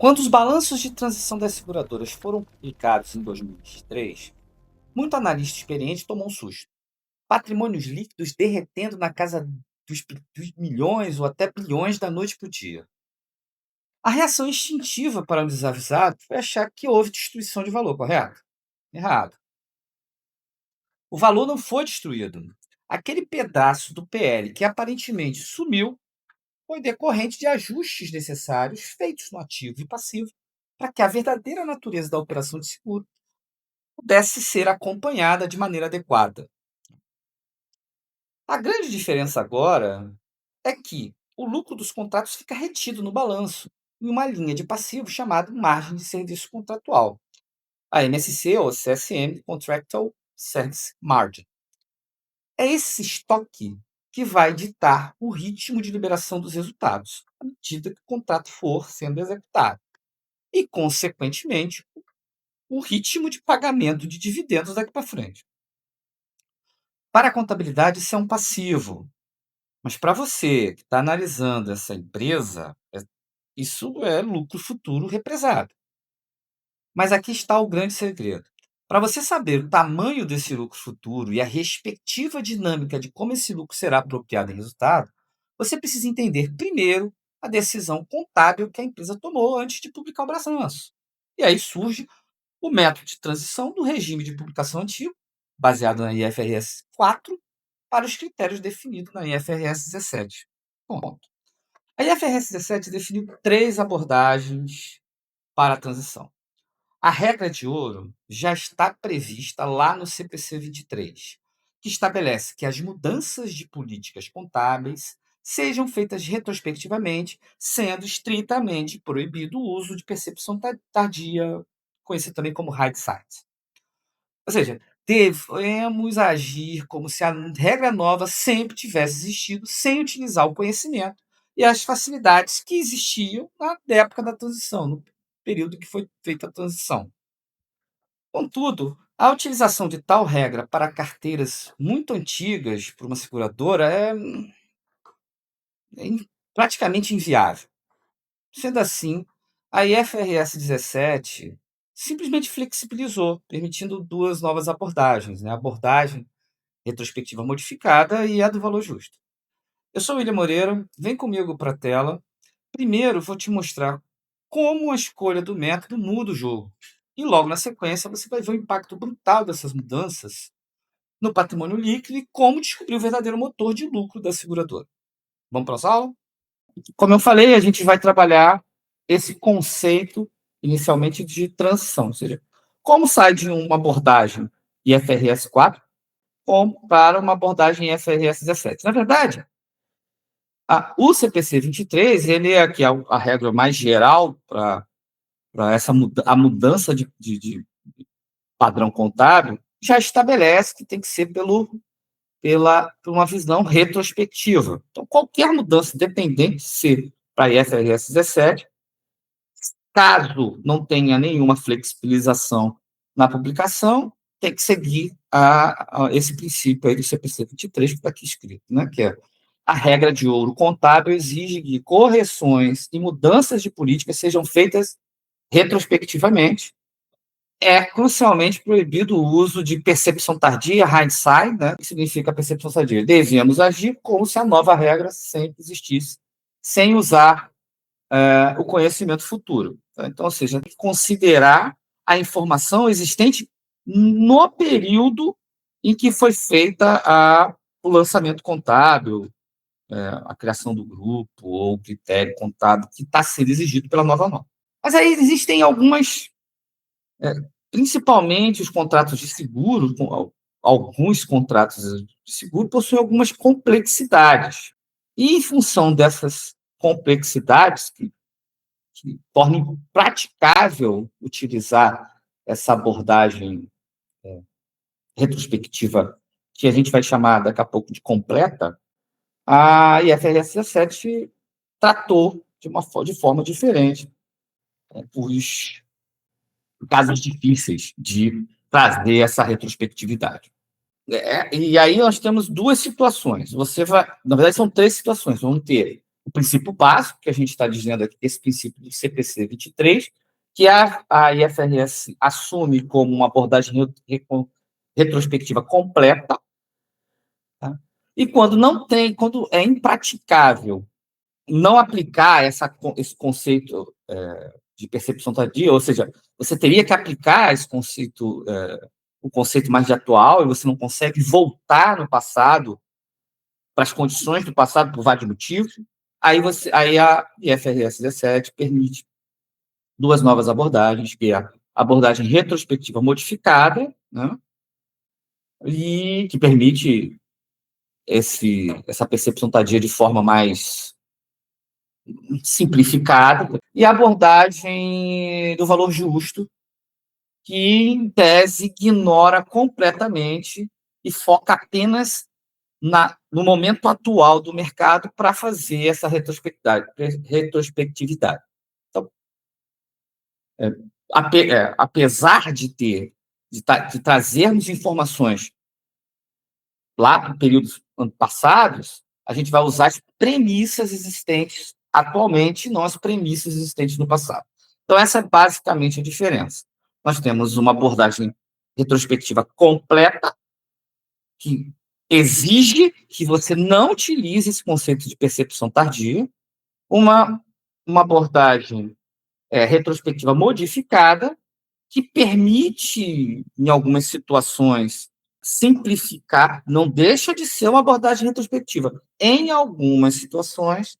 Quando os balanços de transição das seguradoras foram publicados em 2023, muito analista experiente tomou um susto. Patrimônios líquidos derretendo na casa dos milhões ou até bilhões da noite para o dia. A reação instintiva para um desavisado foi achar que houve destruição de valor, correto? Errado. O valor não foi destruído. Aquele pedaço do PL que aparentemente sumiu foi decorrente de ajustes necessários feitos no ativo e passivo para que a verdadeira natureza da operação de seguro pudesse ser acompanhada de maneira adequada. A grande diferença agora é que o lucro dos contratos fica retido no balanço, em uma linha de passivo chamada margem de serviço contratual, a MSC ou CSM, Contractual Service Margin. É esse estoque que vai ditar o ritmo de liberação dos resultados, à medida que o contrato for sendo executado, e, consequentemente, o ritmo de pagamento de dividendos daqui para frente. Para a contabilidade, isso é um passivo, mas para você que está analisando essa empresa, isso é lucro futuro represado. Mas aqui está o grande segredo. Para você saber o tamanho desse lucro futuro e a respectiva dinâmica de como esse lucro será apropriado em resultado, você precisa entender primeiro a decisão contábil que a empresa tomou antes de publicar o balanço. E aí surge o método de transição do regime de publicação antigo, baseado na IFRS 4, para os critérios definidos na IFRS 17. Ponto. A IFRS 17 definiu 3 abordagens para a transição. A regra de ouro já está prevista lá no CPC 23, que estabelece que as mudanças de políticas contábeis sejam feitas retrospectivamente, sendo estritamente proibido o uso de percepção tardia, conhecido também como hindsight. Ou seja, devemos agir como se a regra nova sempre tivesse existido, sem utilizar o conhecimento e as facilidades que existiam na época da transição, no período que foi feita a transição. Contudo, a utilização de tal regra para carteiras muito antigas por uma seguradora é praticamente inviável. Sendo assim, a IFRS 17 simplesmente flexibilizou, permitindo duas novas abordagens, né? A abordagem retrospectiva modificada e a do valor justo. Eu sou o William Moreira, vem comigo para a tela. Primeiro, vou te mostrar como a escolha do método muda o jogo. E logo na sequência, você vai ver o impacto brutal dessas mudanças no patrimônio líquido e como descobrir o verdadeiro motor de lucro da seguradora. Vamos para a sala? Como eu falei, a gente vai trabalhar esse conceito inicialmente de transição, ou seja, como sai de uma abordagem IFRS 4 para uma abordagem IFRS 17. Na verdade, o CPC 23 ele é aqui a regra mais geral para a mudança de padrão contábil, já estabelece que tem que ser por uma visão retrospectiva. Então, qualquer mudança, independente de ser para IFRS 17, caso não tenha nenhuma flexibilização na publicação, tem que seguir esse princípio aí do CPC 23 que está aqui escrito, né? Que é a regra de ouro contábil exige que correções e mudanças de política sejam feitas retrospectivamente. É crucialmente proibido o uso de percepção tardia, hindsight, né? Que significa percepção tardia. Devemos agir como se a nova regra sempre existisse, sem usar o conhecimento futuro. Então, ou seja, tem que considerar a informação existente no período em que foi feita o lançamento contábil, a criação do grupo ou o critério contábil que está sendo exigido pela nova norma. Mas aí existem algumas, principalmente os contratos de seguro, alguns contratos de seguro possuem algumas complexidades. E em função dessas complexidades, que torna impraticável utilizar essa abordagem retrospectiva, que a gente vai chamar daqui a pouco de completa, a IFRS 17 tratou de forma diferente os casos difíceis de trazer essa retrospectividade. E aí nós temos duas situações. Na verdade, são três situações. Vamos ter o princípio básico que a gente está dizendo aqui, esse princípio do CPC 23, que a IFRS assume como uma abordagem retrospectiva completa, tá? E quando é impraticável não aplicar esse conceito de percepção tardia, ou seja, você teria que aplicar esse conceito, o conceito mais de atual, e você não consegue voltar no passado para as condições do passado por vários motivos, aí a IFRS 17 permite duas novas abordagens, que é a abordagem retrospectiva modificada, né, e que permite essa percepção tardia de forma mais simplificada, e a abordagem do valor justo, que, em tese, ignora completamente e foca apenas no momento atual do mercado para fazer essa retrospectividade. Então, apesar de trazermos informações lá para períodos passados, a gente vai usar as premissas existentes atualmente, não as premissas existentes no passado. Então, essa é basicamente a diferença. Nós temos uma abordagem retrospectiva completa, que exige que você não utilize esse conceito de percepção tardia, uma, uma abordagem retrospectiva modificada, que permite, em algumas situações, simplificar, não deixa de ser uma abordagem retrospectiva. Em algumas situações,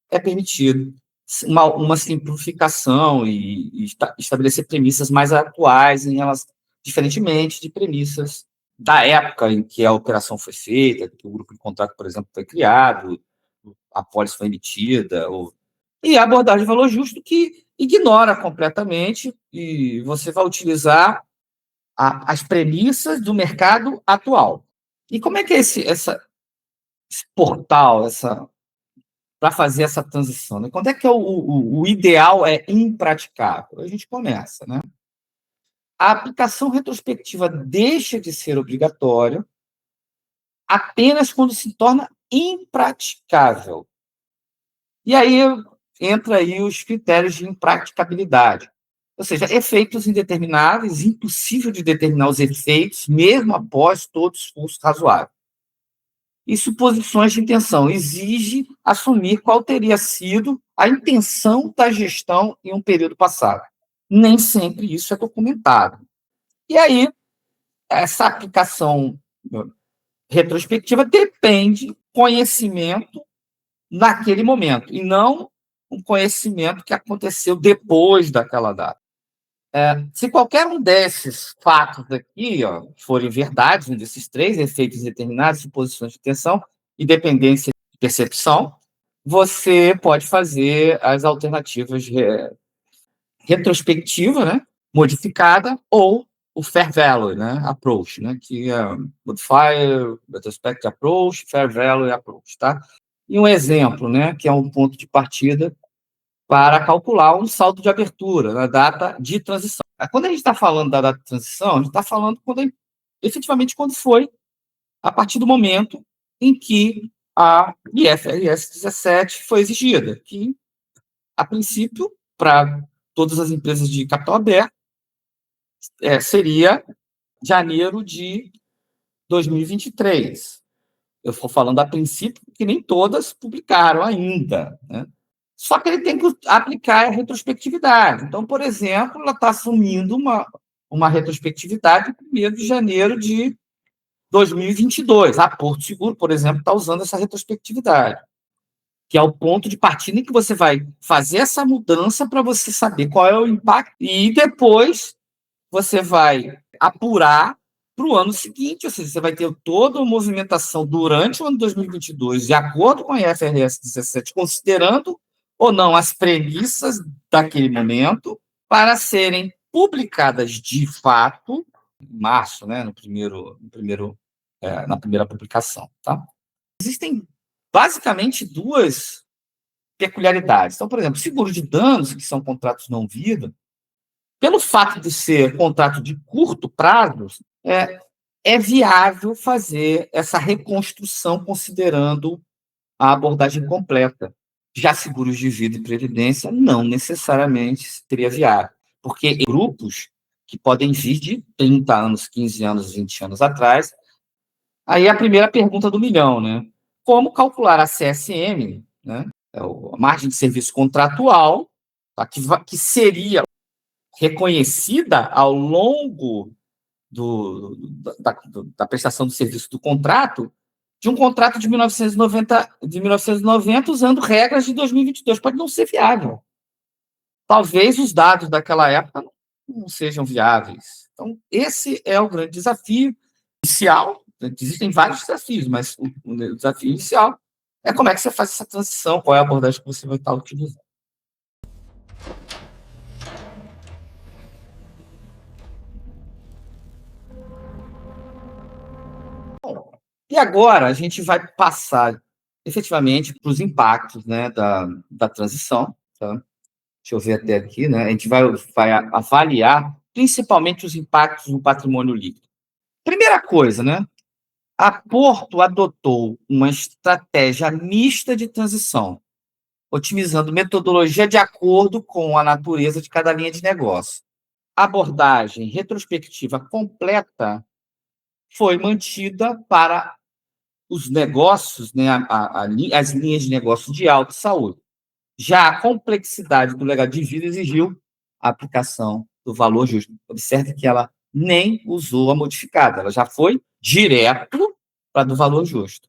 é permitido uma simplificação e estabelecer premissas mais atuais diferentemente de premissas da época em que a operação foi feita, que o grupo de contrato, por exemplo, foi criado, a pólice foi emitida, e a abordagem de valor justo, que ignora completamente, e você vai utilizar as premissas do mercado atual. E como é que é esse portal, para fazer essa transição? Né? Quando é que o ideal é impraticável? A gente começa, né? A aplicação retrospectiva deixa de ser obrigatória apenas quando se torna impraticável. E aí entra aí os critérios de impraticabilidade. Ou seja, efeitos indetermináveis, impossível de determinar os efeitos, mesmo após todo esforço razoável. E suposições de intenção, exige assumir qual teria sido a intenção da gestão em um período passado. Nem sempre isso é documentado. E aí, essa aplicação retrospectiva depende do conhecimento naquele momento, e não um conhecimento que aconteceu depois daquela data. Se qualquer um desses fatos aqui forem verdades, um desses três efeitos determinados, suposições de intenção, independência de percepção, você pode fazer as alternativas retrospectiva, né, modificada, ou o fair value, né, approach, né, que é modifier, retrospective approach, fair value approach, tá? E um exemplo, né, que é um ponto de partida para calcular um saldo de abertura na data de transição. Quando a gente está falando da data de transição, a gente está falando efetivamente quando foi a partir do momento em que a IFRS 17 foi exigida, que, a princípio, para todas as empresas de capital aberto, seria janeiro de 2023. Eu estou falando a princípio, porque nem todas publicaram ainda, né? Só que ele tem que aplicar a retrospectividade. Então, por exemplo, ela está assumindo uma retrospectividade de 1º de janeiro de 2022. A Porto Seguro, por exemplo, está usando essa retrospectividade, que é o ponto de partida em que você vai fazer essa mudança para você saber qual é o impacto, e depois você vai apurar para o ano seguinte, ou seja, você vai ter toda uma movimentação durante o ano 2022, de acordo com a IFRS 17, considerando ou não as premissas daquele momento, para serem publicadas de fato em março, né, na primeira publicação. Tá? Existem basicamente duas peculiaridades. Então, por exemplo, seguro de danos, que são contratos não vida, pelo fato de ser contrato de curto prazo, é viável fazer essa reconstrução considerando a abordagem completa. Já seguros de vida e previdência não necessariamente seria viável, porque grupos que podem vir de 30 anos, 15 anos, 20 anos atrás. Aí a primeira pergunta do milhão, né? Como calcular a CSM, né? A margem de serviço contratual, tá? Que seria reconhecida ao longo da prestação do serviço do contrato, de um contrato de 1990, usando regras de 2022. Pode não ser viável. Talvez os dados daquela época não sejam viáveis. Então, esse é o grande desafio inicial. Existem vários desafios, mas o desafio inicial é como é que você faz essa transição, qual é a abordagem que você vai estar utilizando. Bom, e agora a gente vai passar efetivamente para os impactos, né, da transição. Tá? Deixa eu ver até aqui, né? A gente vai avaliar principalmente os impactos no patrimônio líquido. Primeira coisa, né? A Porto adotou uma estratégia mista de transição, otimizando metodologia de acordo com a natureza de cada linha de negócio. A abordagem retrospectiva completa foi mantida para os negócios, né, as linhas de negócio de alta saúde. Já a complexidade do legado de vida exigiu a aplicação do valor justo. Observe que ela nem usou a modificada, ela já foi direto para do valor justo.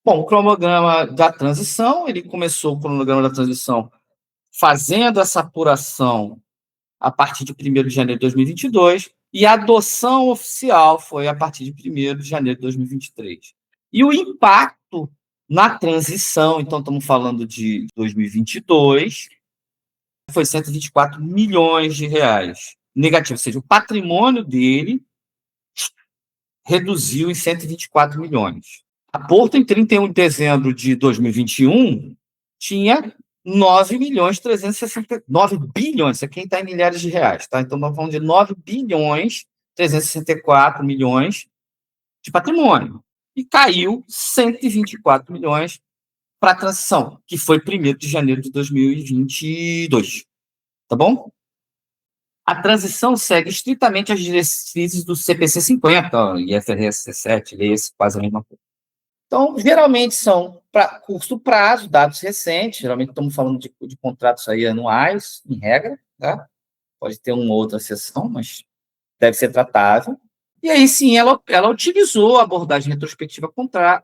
Bom, o cronograma da transição, ele começou o cronograma da transição fazendo essa apuração a partir de 1º de janeiro de 2022, e a adoção oficial foi a partir de 1º de janeiro de 2023. E o impacto na transição, então estamos falando de 2022, foi 124 milhões de reais. Negativo, ou seja, o patrimônio dele reduziu em 124 milhões. A Porto, em 31 de dezembro de 2021, tinha 9 milhões 9 bilhões, isso aqui está em milhares de reais, tá? Então, estamos falando de 9 bilhões 364 milhões de patrimônio. E caiu 124 milhões para a transição, que foi 1º de janeiro de 2022. Tá bom? A transição segue estritamente as diretrizes do CPC 50 e IFRS 17, esse quase a mesma coisa. Então, geralmente são para curto prazo, dados recentes, geralmente estamos falando de contratos aí anuais, em regra, tá? Pode ter uma outra exceção, mas deve ser tratável. E aí sim, ela utilizou a abordagem retrospectiva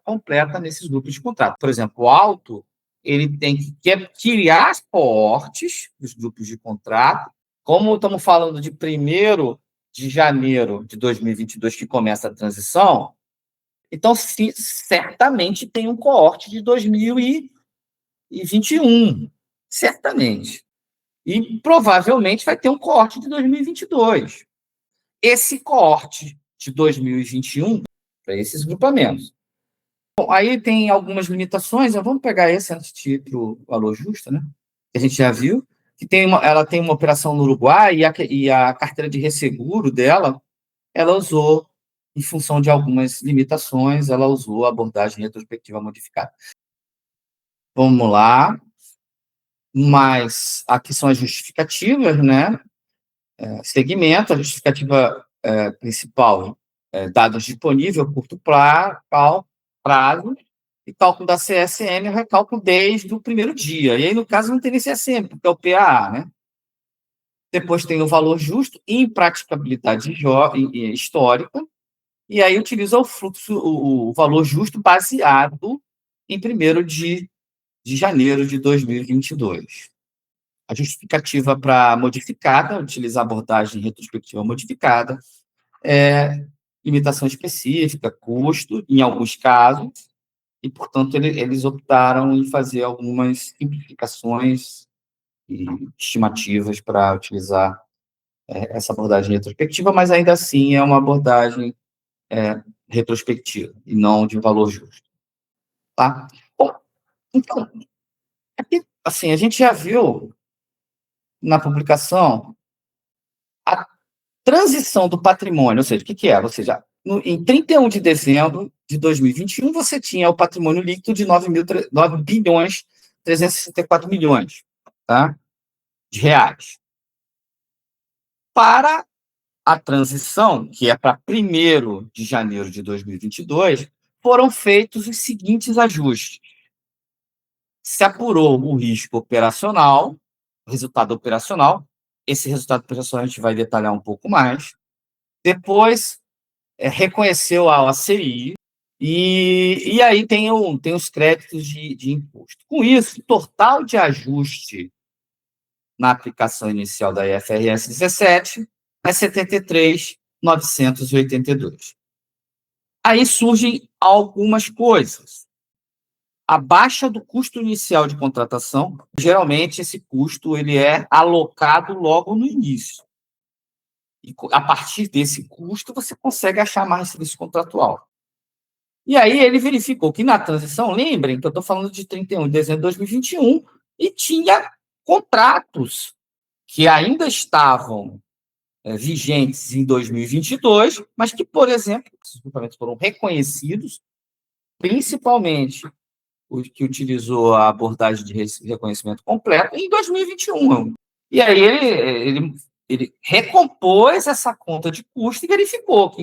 completa nesses grupos de contrato. Por exemplo, o auto, ele tem que criar as coortes dos grupos de contrato. Como estamos falando de 1º de janeiro de 2022, que começa a transição, então, certamente tem um coorte de 2021, certamente. E provavelmente vai ter um coorte de 2022. Esse coorte de 2021, para esses grupamentos. Bom, aí tem algumas limitações, vamos pegar esse antes de ir para o valor justo, né? Que a gente já viu, que ela tem uma operação no Uruguai e a carteira de resseguro dela, ela usou, em função de algumas limitações, ela usou a abordagem retrospectiva modificada. Vamos lá. Mas aqui são as justificativas, né? Segmento, a justificativa principal, dados disponíveis, curto prazo, e cálculo da CSM, eu recálculo desde o primeiro dia. E aí, no caso, não tem nem CSM, porque é o PAA, né? Depois tem o valor justo, impraticabilidade histórica, e aí utiliza o fluxo, o valor justo baseado em 1º de janeiro de 2022. A justificativa para modificada, utilizar a abordagem retrospectiva modificada, limitação específica, custo, em alguns casos, e, portanto, eles optaram em fazer algumas simplificações e estimativas para utilizar essa abordagem retrospectiva, mas ainda assim é uma abordagem retrospectiva e não de valor justo. Tá? Bom, então, aqui, assim, a gente já viu na publicação a transição do patrimônio, ou seja, o que é? Ou seja, Em 31 de dezembro de 2021, você tinha o patrimônio líquido de 9 bilhões 364 milhões, tá? De reais. Para a transição, que é para 1º de janeiro de 2022, foram feitos os seguintes ajustes. Se apurou o risco operacional, resultado operacional. Esse resultado operacional a gente vai detalhar um pouco mais. Depois, reconheceu a OCI, e aí tem os créditos de imposto. Com isso, o total de ajuste na aplicação inicial da IFRS 17 é 73.982. Aí surgem algumas coisas. A baixa do custo inicial de contratação, geralmente esse custo ele é alocado logo no início. E a partir desse custo, você consegue achar mais serviço contratual. E aí ele verificou que na transição, lembrem que eu estou falando de 31 de dezembro de 2021, e tinha contratos que ainda estavam vigentes em 2022, mas que, por exemplo, esses equipamentos foram reconhecidos, principalmente o que utilizou a abordagem de reconhecimento completo, em 2021. E aí ele recompôs essa conta de custo e verificou que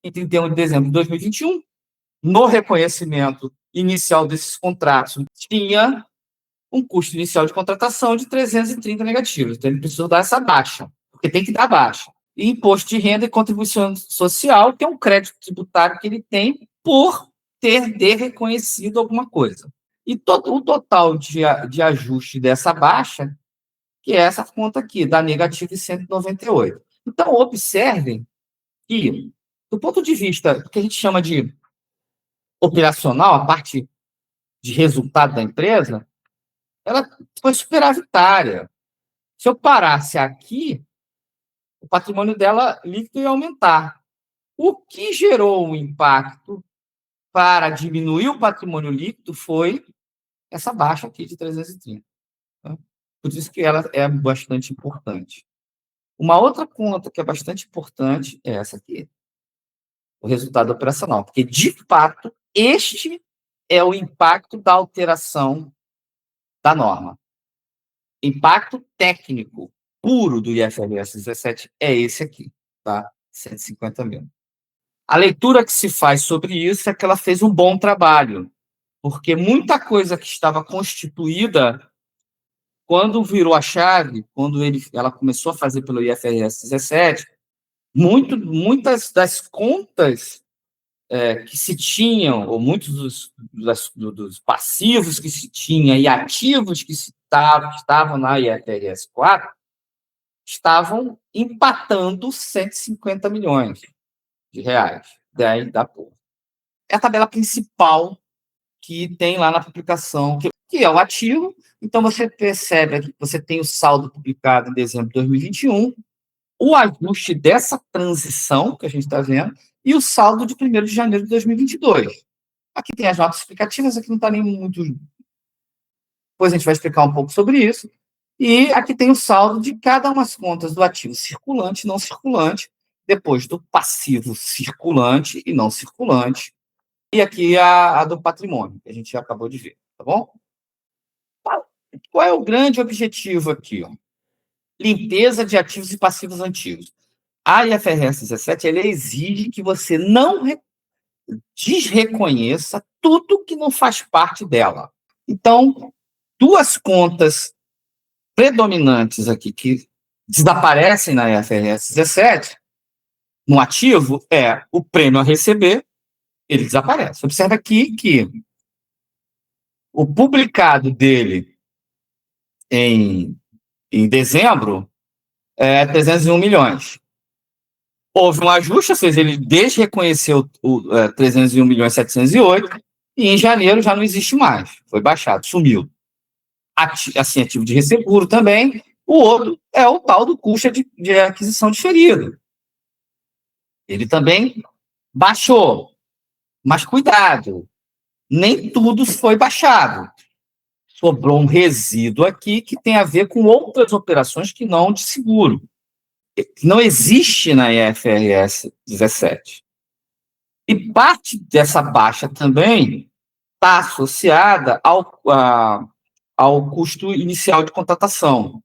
em 31 de dezembro de 2021, no reconhecimento inicial desses contratos, tinha um custo inicial de contratação de 330 negativos. Então, ele precisou dar essa baixa, porque tem que dar baixa. E imposto de renda e contribuição social, que é um crédito tributário que ele tem por ter reconhecido alguma coisa. E o total de ajuste dessa baixa, que é essa conta aqui, dá negativo de 198. Então, observem que, do ponto de vista que a gente chama de operacional, a parte de resultado da empresa, ela foi superavitária. Se eu parasse aqui, o patrimônio dela líquido ia aumentar. O que gerou o impacto para diminuir o patrimônio líquido foi essa baixa aqui de 330. Tá? Por isso que ela é bastante importante. Uma outra conta que é bastante importante é essa aqui, o resultado operacional, porque, de fato, este é o impacto da alteração da norma. Impacto técnico puro do IFRS 17 é esse aqui, tá? 150 mil. A leitura que se faz sobre isso é que ela fez um bom trabalho, porque muita coisa que estava constituída, quando virou a chave, quando ela começou a fazer pelo IFRS 17, muitas das contas que se tinham, ou muitos dos passivos que se tinha e ativos que estavam na IFRS 4, estavam empatando 150 milhões de reais. Daí dá pouco. É a tabela principal que tem lá na publicação, que é o ativo. Então, você percebe que você tem o saldo publicado em dezembro de 2021, o ajuste dessa transição que a gente está vendo, e o saldo de 1º de janeiro de 2022. Aqui tem as notas explicativas, aqui não está nem muito... Depois a gente vai explicar um pouco sobre isso. E aqui tem o saldo de cada uma das contas do ativo circulante e não circulante, depois do passivo circulante e não circulante, e aqui a do patrimônio, que a gente já acabou de ver, tá bom? Qual é o grande objetivo aqui? Ó? Limpeza de ativos e passivos antigos. A IFRS 17 ela exige que você não desreconheça tudo que não faz parte dela. Então, duas contas predominantes aqui que desaparecem na IFRS 17, no ativo, é o prêmio a receber, ele desaparece. Observe aqui que o publicado dele em dezembro é 301 milhões. Houve um ajuste, ou seja, ele desreconheceu o 301 milhões 708, e em janeiro já não existe mais, foi baixado, sumiu. Assim, ativo de resseguro também. O outro é o tal do custo de aquisição diferido. Ele também baixou, mas cuidado, nem tudo foi baixado. Sobrou um resíduo aqui que tem a ver com outras operações que não de seguro. Não existe na IFRS 17. E parte dessa baixa também está associada ao custo inicial de contratação,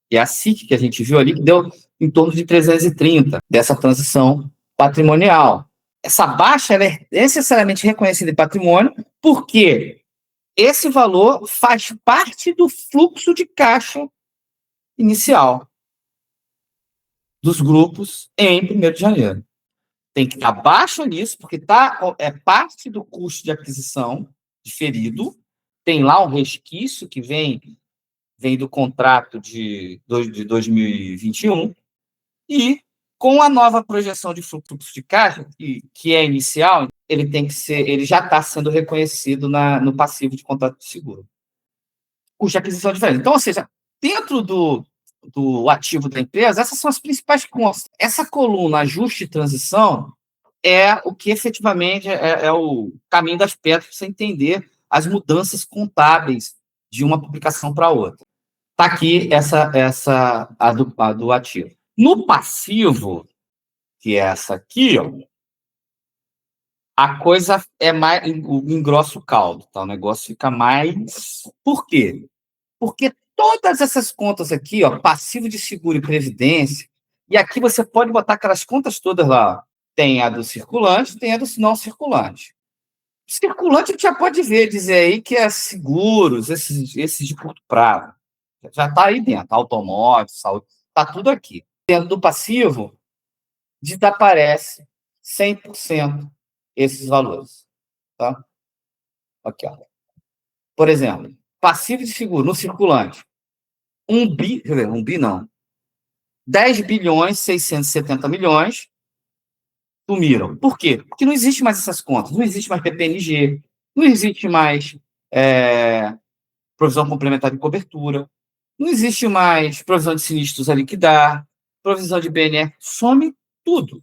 que é a SIC que a gente viu ali, que deu em torno de 330 dessa transição patrimonial. Essa baixa ela é necessariamente reconhecida em patrimônio, porque esse valor faz parte do fluxo de caixa inicial dos grupos em 1º de janeiro. Tem que estar baixo nisso, porque é parte do custo de aquisição diferido. Tem lá um resquício que vem do contrato de 2021, e com a nova projeção de fluxo de caixa, que é inicial, ele já está sendo reconhecido no passivo de contrato de seguro. Custo de aquisição é diferente. Então, ou seja, dentro do ativo da empresa, essas são as principais contas. Essa coluna ajuste e transição é o que efetivamente é o caminho das pedras para você entender as mudanças contábeis de uma publicação para outra. Está aqui a do ativo. No passivo, que é essa aqui, ó, a coisa é mais engrossa o caldo, tá? O negócio fica mais. Por quê? Porque todas essas contas aqui, ó, passivo de seguro e previdência, e aqui você pode botar aquelas contas todas lá. Tem a do circulante, tem a do não circulante. Circulante a gente já pode ver, dizer aí que é seguros, esses de curto prazo. Já está aí dentro, automóvel, saúde, está tudo aqui. Dentro do passivo, desaparece 100% esses valores. Tá? Aqui, ó. Por exemplo, passivo de seguro no circulante, 1 bi não, 10 bilhões 670 milhões sumiram. Por quê? Porque não existe mais essas contas, não existe mais PPNG, não existe mais provisão complementar de cobertura, não existe mais provisão de sinistros a liquidar, provisão de BNR, some tudo.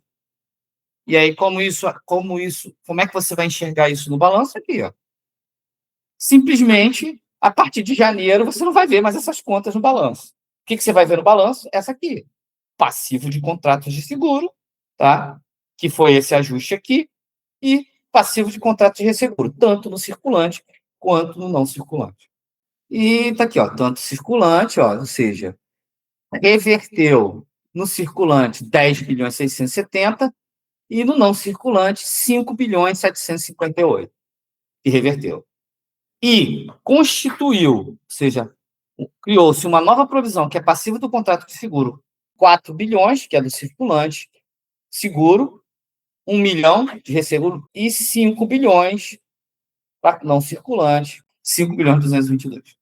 E aí, como é que você vai enxergar isso no balanço aqui, ó? Simplesmente, a partir de janeiro, você não vai ver mais essas contas no balanço. O que você vai ver no balanço? Essa aqui, passivo de contratos de seguro, tá? Que foi esse ajuste aqui, e passivo de contratos de resseguro, tanto no circulante quanto no não circulante. E tá aqui, ó, tanto circulante, ó, ou seja, reverteu no circulante 10 bilhões 670 e no não circulante 5 bilhões 758, que reverteu. E constituiu, ou seja, criou-se uma nova provisão que é passiva do contrato de seguro, 4 bilhões, que é do circulante, seguro, 1 milhão de resseguro e 5 bilhões para não circulante, 5 bilhões 222.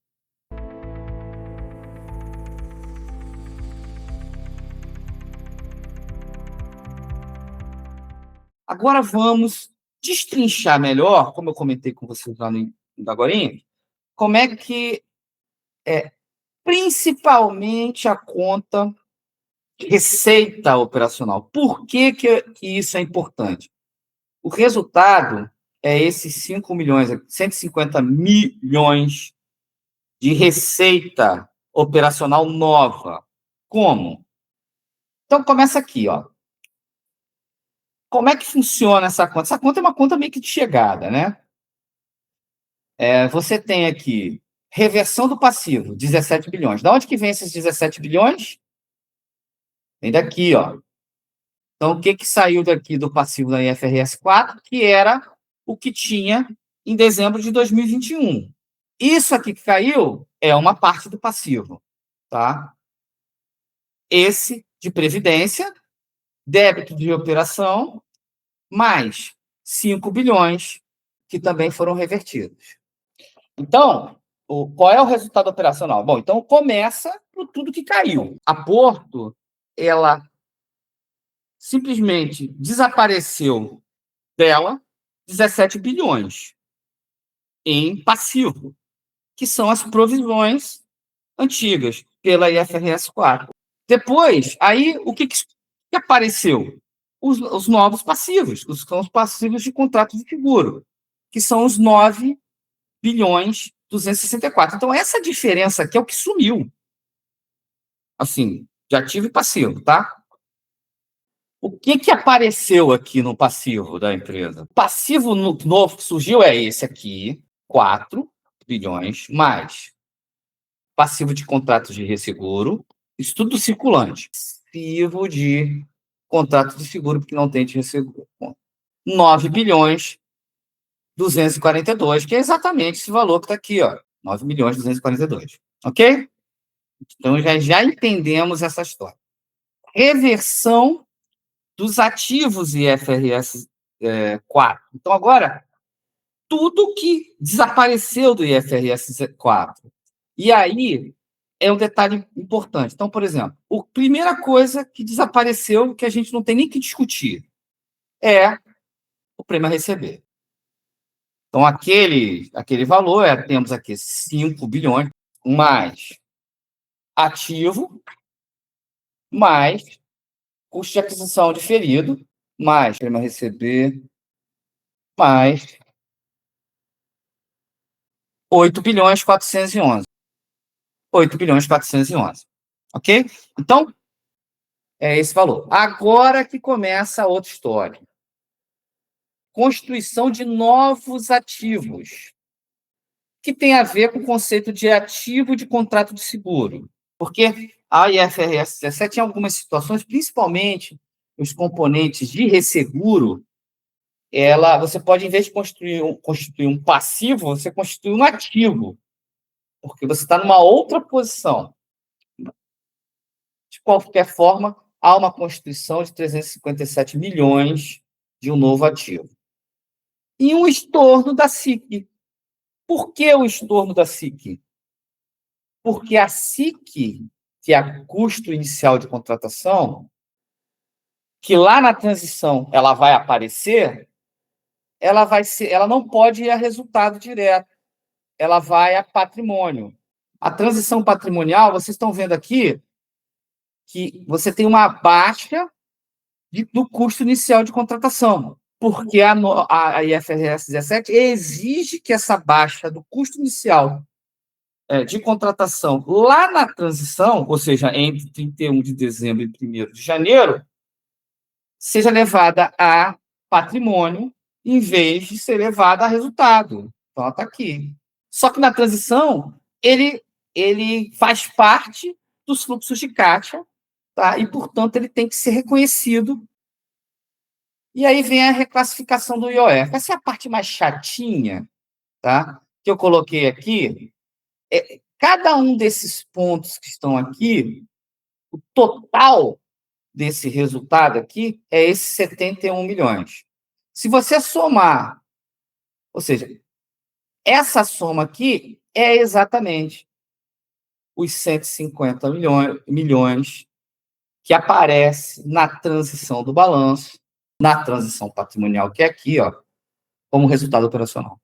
Agora vamos destrinchar melhor, como eu comentei com vocês lá no agorinha, como é que é principalmente a conta de receita operacional. Por que isso é importante? O resultado é esses 5 milhões, 150 milhões de receita operacional nova. Como? Então, começa aqui, ó. Como é que funciona essa conta? Essa conta é uma conta meio que de chegada, né? Você tem aqui reversão do passivo, 17 bilhões. Da onde que vem esses 17 bilhões? Vem daqui, ó. Então, o que saiu daqui do passivo da IFRS 4, que era o que tinha em dezembro de 2021. Isso aqui que caiu é uma parte do passivo, tá? Esse de previdência, débito de operação, mais 5 bilhões que também foram revertidos. Então, qual é o resultado operacional? Bom, então começa por tudo que caiu. A Porto, ela simplesmente desapareceu dela 17 bilhões em passivo, que são as provisões antigas pela IFRS 4. Depois, aí, o que apareceu? Os novos passivos, são os passivos de contrato de seguro, que são os 9 bilhões 264. Então, essa diferença aqui é o que sumiu. Assim, de ativo e passivo, tá? O que que apareceu aqui no passivo da empresa? O passivo novo que surgiu é esse aqui, 4 bilhões, mais passivo de contratos de resseguro, isso tudo circulante. Passivo de contrato de seguro, porque não tem de resseguro. 9 bilhões 242, que é exatamente esse valor que está aqui, ó. 9 milhões 242. Ok? Então já entendemos essa história. Reversão dos ativos IFRS 4. Então, agora, tudo que desapareceu do IFRS 4. E aí, é um detalhe importante. Então, por exemplo, a primeira coisa que desapareceu, que a gente não tem nem que discutir, é o prêmio a receber. Então, aquele valor, temos aqui 5 bilhões, mais ativo, mais custo de aquisição diferido, mais prêmio a receber, mais 8 bilhões 411. 8 bilhões 411. Ok? Então, é esse valor. Agora que começa a outra história. Constituição de novos ativos, que tem a ver com o conceito de ativo de contrato de seguro. Porque a IFRS 17, em algumas situações, principalmente os componentes de resseguro, você pode, em vez de constituir um passivo, você constitui um ativo, porque você está numa outra posição. De qualquer forma, há uma constituição de 357 milhões de um novo ativo. E um estorno da SIC. Por que o estorno da SIC? Porque a SIC, que é o custo inicial de contratação, que lá na transição ela vai aparecer, ela não pode ir a resultado direto, ela vai a patrimônio. A transição patrimonial, vocês estão vendo aqui que você tem uma baixa do custo inicial de contratação, porque a IFRS 17 exige que essa baixa do custo inicial de contratação lá na transição, ou seja, entre 31 de dezembro e 1º de janeiro, seja levada a patrimônio em vez de ser levada a resultado. Então, ela está aqui. Só que na transição, ele faz parte dos fluxos de caixa, tá? E, portanto, ele tem que ser reconhecido. E aí vem a reclassificação do IOF. Essa é a parte mais chatinha, tá? Que eu coloquei aqui. Cada um desses pontos que estão aqui, o total desse resultado aqui é esses 71 milhões. Se você somar, ou seja, essa soma aqui é exatamente os 150 milhões que aparece na transição do balanço, na transição patrimonial, que é aqui, ó, como resultado operacional.